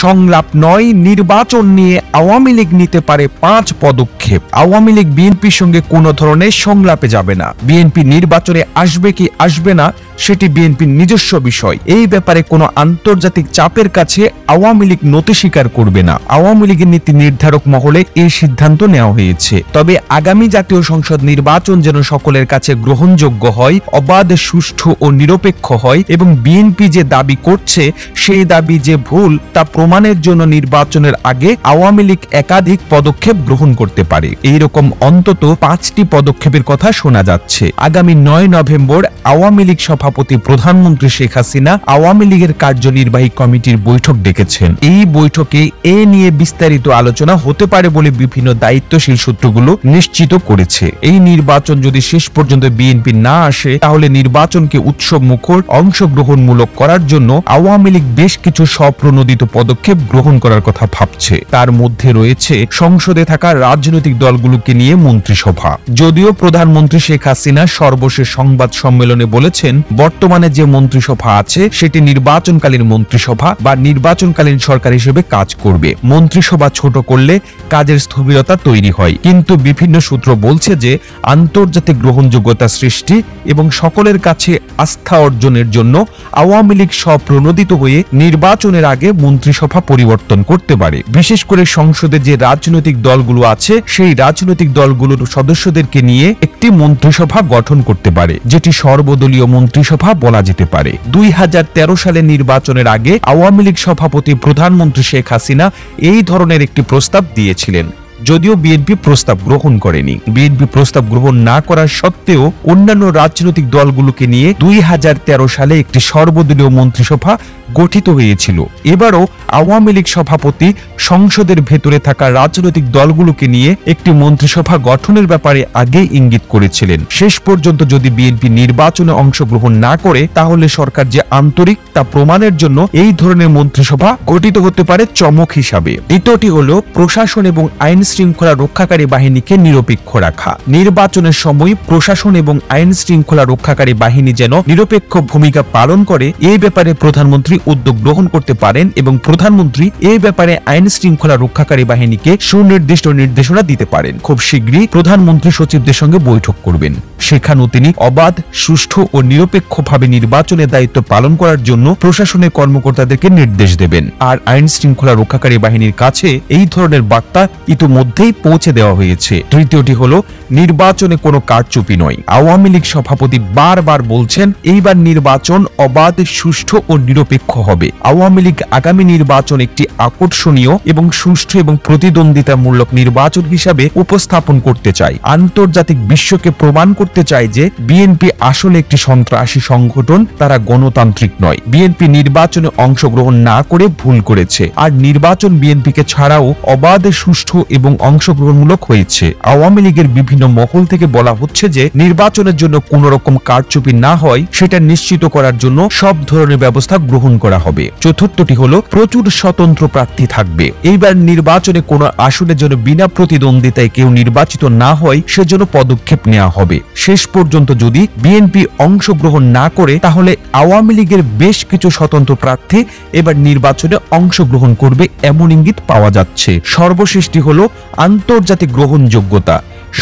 সংলাপ নয়, নির্বাচন নিয়ে আওয়ামী লীগ নিতে পারে 5 পদক্ষেপ। আওয়ামী লীগ বিএনপির সঙ্গে কোনো ধরনের সংলাপে যাবে না। বিএনপি নির্বাচনে আসবে কি আসবে না সেটি বিএনপির নিজস্ব বিষয়। এই ব্যাপারে কোনো আন্তর্জাতিক চাপের কাছে আওয়ামী লীগ নতি স্বীকার করবে না। আওয়ামী লীগের নীতি নির্ধারক মহলে এই সিদ্ধান্ত নেওয়া হয়েছে। তবে আগামী জাতীয় সংসদ নির্বাচন যেন সকলের কাছে গ্রহণযোগ্য হয়, অবাধ, সুষ্ঠু ও নিরপেক্ষ হয় এবং বিএনপি যে দাবি করছে সেই দাবি যে ভুল তা প্রমাণের জন্য নির্বাচনের আগে আওয়ামী লীগ একাধিক পদক্ষেপ গ্রহণ করতে পারে। এইরকম অন্তত 5টি পদক্ষেপের কথা শোনা যাচ্ছে। আগামী 9 নভেম্বর আওয়ামী লীগ সভাপতি প্রধানমন্ত্রী শেখ হাসিনা আওয়ামী লীগের কার্যনির্বাহী কমিটির বৈঠক ডেকেছেন। এই বৈঠকে এ নিয়ে বিস্তারিত আলোচনা হতে পারে বলে বিভিন্ন দায়িত্বশীল সূত্রগুলো নিশ্চিত করেছে। এই নির্বাচন যদি শেষ পর্যন্ত বিএনপি না আসে তাহলে নির্বাচনকে উৎসব মুখর, অংশগ্রহণমূলক করার জন্য আওয়ামী লীগ বেশ কিছু স্বপ্রণোদিত পদক্ষেপ গ্রহণ করার কথা ভাবছে। তার মধ্যে রয়েছে সংসদে থাকা রাজনৈতিক দলগুলোকে নিয়ে মন্ত্রিসভা। যদিও প্রধানমন্ত্রী শেখ হাসিনা সর্বশেষ সংবাদ সম্মেলনে বলেছেন বর্তমানে যে মন্ত্রিসভা আছে সেটি নির্বাচনকালীন মন্ত্রিসভা বা নির্বাচনকালীন সরকার হিসেবে কাজ করবে। মন্ত্রিসভা ছোট করলে কাজের স্থবিরতা তৈরি হয়। কিন্তু বিভিন্ন সূত্র বলছে যে আন্তর্জাতিক গ্রহণযোগ্যতা সৃষ্টি এবং সকলের কাছে আস্থা অর্জনের জন্য আওয়ামী লীগ স্বপ্রণোদিত হয়ে নির্বাচনের আগে মন্ত্রিসভা পরিবর্তন করতে পারে। বিশেষ করে সংসদে যে রাজনৈতিক দলগুলো আছে সেই রাজনৈতিক দলগুলোর সদস্যদেরকে নিয়ে একটি মন্ত্রিসভা গঠন করতে পারে, যেটি সর্বদলীয় মন্ত্রিসভা বলা যেতে পারে। 2013 সালে নির্বাচনের আগে আওয়ামী লীগ সভাপতি প্রধানমন্ত্রী শেখ হাসিনা এই ধরনের একটি প্রস্তাব দিয়েছিলেন। যদিও বিএনপি প্রস্তাব গ্রহণ করেনি। বিএনপি প্রস্তাব গ্রহণ না করার সত্ত্বেও অন্যান্য রাজনৈতিক দলগুলোকে নিয়ে 2013 সালে একটি সর্বদলীয় মন্ত্রিসভা গঠিত হয়েছিল। এবারও আওয়ামী লীগ সভাপতি সংসদের ভেতরে থাকা রাজনৈতিক দলগুলোকে নিয়ে একটি মন্ত্রিসভা গঠনের ব্যাপারে আগেই ইঙ্গিত করেছিলেন। শেষ পর্যন্ত যদি বিএনপি নির্বাচনে অংশগ্রহণ না করে তাহলে সরকার যে আন্তরিক তা প্রমাণের জন্য এই ধরনের মন্ত্রিসভা গঠিত হতে পারে চমক হিসাবে। দ্বিতীয়টি হলো প্রশাসন এবং আইন শৃঙ্খলা রক্ষাকারী বাহিনীকে নিরপেক্ষ রাখা। নির্বাচনের সময় প্রশাসন এবং আইন শৃঙ্খলা রক্ষাকারী বাহিনী যেন নিরপেক্ষ ভূমিকা পালন করে এই ব্যাপারে প্রধানমন্ত্রী উদ্যোগ গ্রহণ করতে পারেন এবং প্রধানমন্ত্রী এই ব্যাপারে আইন শৃঙ্খলা রক্ষাকারী বাহিনীকে সুনির্দিষ্ট নির্দেশনা দিতে পারেন। খুব শীঘ্রই প্রধানমন্ত্রী সচিবদের সঙ্গে বৈঠক করবেন। সেখানেও তিনি অবাধ, সুষ্ঠু ও নিরপেক্ষভাবে নির্বাচনের দায়িত্ব পালন করার জন্য প্রশাসনের কর্মকর্তাদেরকে নির্দেশ দেবেন। আর আইন শৃঙ্খলা রক্ষাকারী বাহিনীর কাছে এই ধরনের বার্তা ইতিমধ্যেই পৌঁছে দেওয়া হয়েছে। তৃতীয়টি হলো নির্বাচনে কোনো কারচুপি নয়। আওয়ামী লীগ সভাপতি বারবার বলছেন এইবার নির্বাচন অবাধ, সুষ্ঠু ও নিরপেক্ষ হবে। আওয়ামী লীগ আগামী নির্বাচন একটি আকর্ষণীয় এবং সুষ্ঠু এবং প্রতিদ্বন্দ্বিতামূলক নির্বাচন হিসাবে উপস্থাপন করতে চায়। আন্তর্জাতিক বিশ্বকে প্রমাণ করতে চায় যে বিএনপি আসলে একটি সন্ত্রাসী সংগঠন, তারা গণতান্ত্রিক নয়। বিএনপি নির্বাচনে অংশগ্রহণ না করে ভুল করেছে। আর নির্বাচন বিএনপিকে ছাড়াও অবাধ, সুষ্ঠু এবং অংশগ্রহণমূলক হয়েছে। আওয়ামী লীগের বিভিন্ন মহল থেকে বলা হচ্ছে যে নির্বাচনের জন্য কোন রকম কারচুপি না হয় সেটা নিশ্চিত করার জন্য সব ধরনের ব্যবস্থা গ্রহণ করা হবে। চতুর্থটি হলো প্রচুর স্বতন্ত্র প্রার্থী থাকবে। এইবার নির্বাচনে কোনো আসনে যেন বিনা প্রতিদ্বন্দ্বিতায় কেউ নির্বাচিত না হয় সেজন্য পদক্ষেপ নেওয়া হবে। শেষ পর্যন্ত যদি বিএনপি অংশগ্রহণ না করে তাহলে আওয়ামী লীগের বেশ কিছু স্বতন্ত্র প্রার্থী এবার নির্বাচনে অংশগ্রহণ করবে এমন ইঙ্গিত পাওয়া যাচ্ছে। সর্বশেষটি হলো আন্তর্জাতিক গ্রহণযোগ্যতা।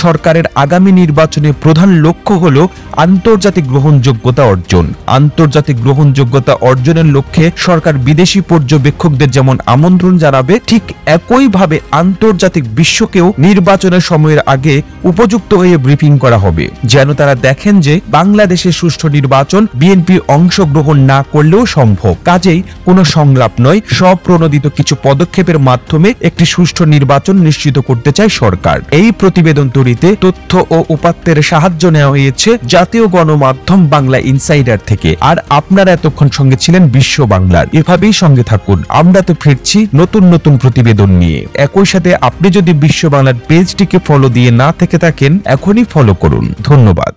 সরকারের আগামী নির্বাচনে প্রধান লক্ষ্য হল আন্তর্জাতিক গ্রহণযোগ্যতা অর্জন। আন্তর্জাতিক গ্রহণযোগ্যতা অর্জনের লক্ষ্যে সরকার বিদেশি পর্যবেক্ষকদের যেমন আমন্ত্রণ জানাবে, ঠিক একইভাবে আন্তর্জাতিক বিশ্বকেও নির্বাচনের সময়ের আগে উপযুক্ত হয়ে ব্রিফিং করা হবে, যেন তারা দেখেন যে বাংলাদেশের সুষ্ঠু নির্বাচন বিএনপি অংশগ্রহণ না করলেও সম্ভব। কাজেই কোনো সংলাপ নয়, স্বপ্রণোদিত কিছু পদক্ষেপের মাধ্যমে একটি সুষ্ঠু নির্বাচন নিশ্চিত করতে চায় সরকার। এই প্রতিবেদন তৈরিতে তথ্য ও উপাত্তের সাহায্য নেওয়া হয়েছে জাতীয় গণমাধ্যম বাংলা ইনসাইডার থেকে। আর আপনারা এতক্ষণ সঙ্গে ছিলেন বিশ্ব বাংলার। এভাবেই সঙ্গে থাকুন, আমরা তো ফিরছি নতুন নতুন প্রতিবেদন নিয়ে। একই সাথে আপনি যদি বিশ্ব বাংলার পেজটিকে ফলো দিয়ে না থেকে থাকেন এখনই ফলো করুন। ধন্যবাদ।